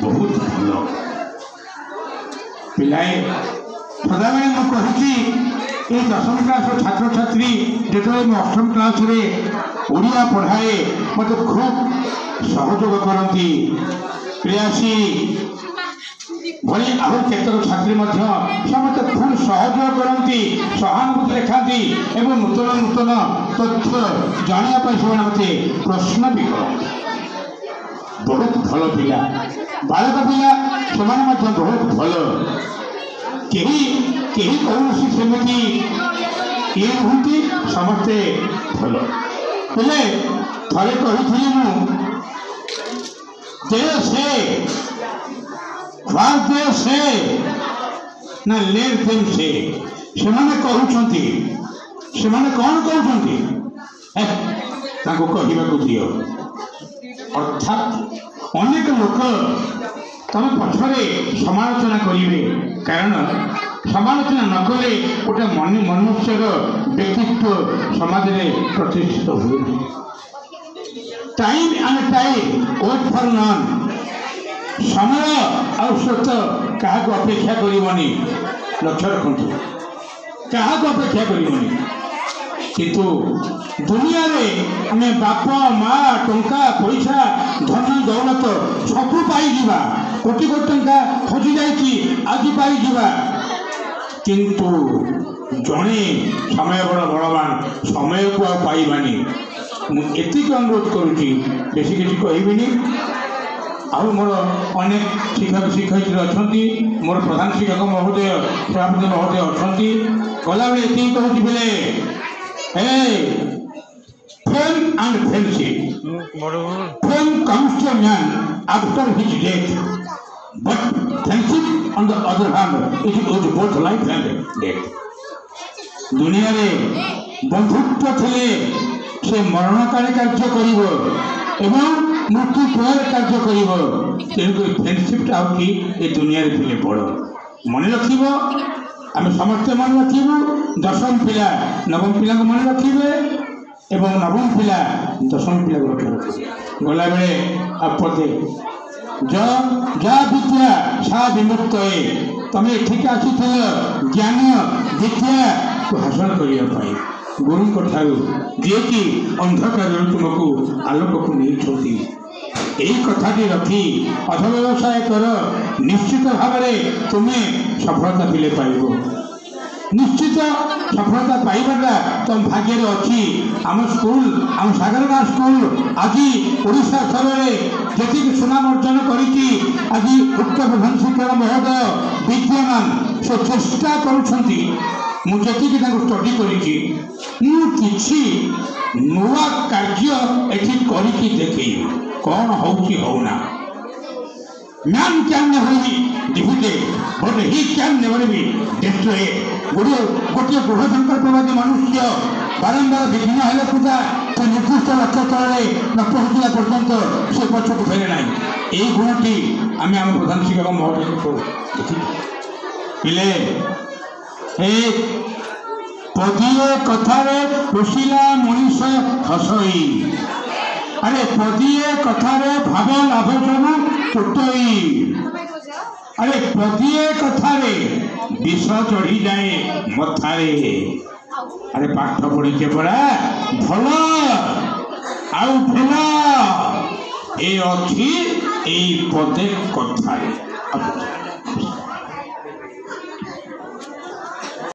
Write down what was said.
बहुत भल पिलाए सदाबले मुझे ये दशम क्लास छात्र छात्री जो मैं अष्टम क्लास रे ओडिया पढ़ाए मत खूब सहयोग करती प्रियासी भली आहु केतक छात्री समस्त खूब सहयोग करती सहानुभूति देखाती एवं नूतन नूतन तथ्य जानापी से मत प्रश्न भी करती बहुत भल पिला बालक पिला से बहुत भल कहीं कौन सेमती ये नुहति समस्ते भल हेले थे कही से ना लेट देम से कहते से कौन कहते कहवाक दियो अर्थात अनेक लोक तुम पछरे समालोचना करेंगे कारण समालोचना नकले गोटे मनुष्यर व्यक्तित्व समाज में प्रतिष्ठित हुए time and time wait for none समय और सत्य क्या अपेक्षा करनी लक्ष्य रखु क्या अपेक्षा करनी किंतु दुनिया रे आमे बाप माँ टंका पैसा धन दौलत सबू पाई कोटी कोटी टंका खोजी जाइए आज पाई किंतु जड़े समय बड़ बड़वान समय को पाइबानी मुझे अनुरोध करुँची बेसी किसी कहबिनी आउ मोर अनेक शिक्षक शिक्षयित्री अच्छा मोर प्रधान शिक्षक महोदय सभापति महोदय अच्छा गला बेले ये कहूँ बोले fame and friendship. Fame comes to a man after his death, but friendship on the other hand is both life and death. दुनिया रे बंधुत्व थे से मरणकाली कार्य करिवो एवं मृत्यु पर कार्य करिवो तेणुक फ्रेंडशिपटा होची ए दुनिया रे थे बड़ मन रखिबो आम समस्ते मन रखिबो दशम पिला नवम पिला को मन रखिबे एवं नवम पिला दशम पिला को रखिबे गला बेले आपदे जा विद्या सा विमुक्त तमें ठीक आसी ज्ञान विद्या को हासिल करने गुरु जी कि अंधकार तुमको आलोक को नहीं यही कथाटी रखी अर्थव्यवसाय कर निश्चित भाव में तुम्हें सफलता पिले पाइब निश्चित सफलता पाइबाटा तुम भाग्य अच्छी आम स्कूल आम सागरगा स्कूल आज ओडिशा स्तर में जी सुनाम अर्जन करी आज उक्त प्रधान शिक्षक महोदय विद्यमान से चेष्टा करुँच मुझे स्टडी करी नुआ कार्य एठी करी देखी कौन होना man can never be defeated but he can never be destroyed गोटे दृढ़ संकल्पवादी मनुष्य बारंबार विघ्न हेले पूजा से निर्दिष्ट लक्ष्य स्थल न पहुँचला पर्यंत से पछक फेरे ना यही गुणटी आम आम प्रधान शिक्षक महोदय देखी पिले पदिए कथारे पोषिला मनीष हसई अरे पदिए कथारे भाव लाभजन टोटई अरे पदिए कथारे विष चढ़ी जाए मथारे अरे पाठ पढ़ी के पड़ा भल आउ भेल ए अच्छी ए पदे कथारे।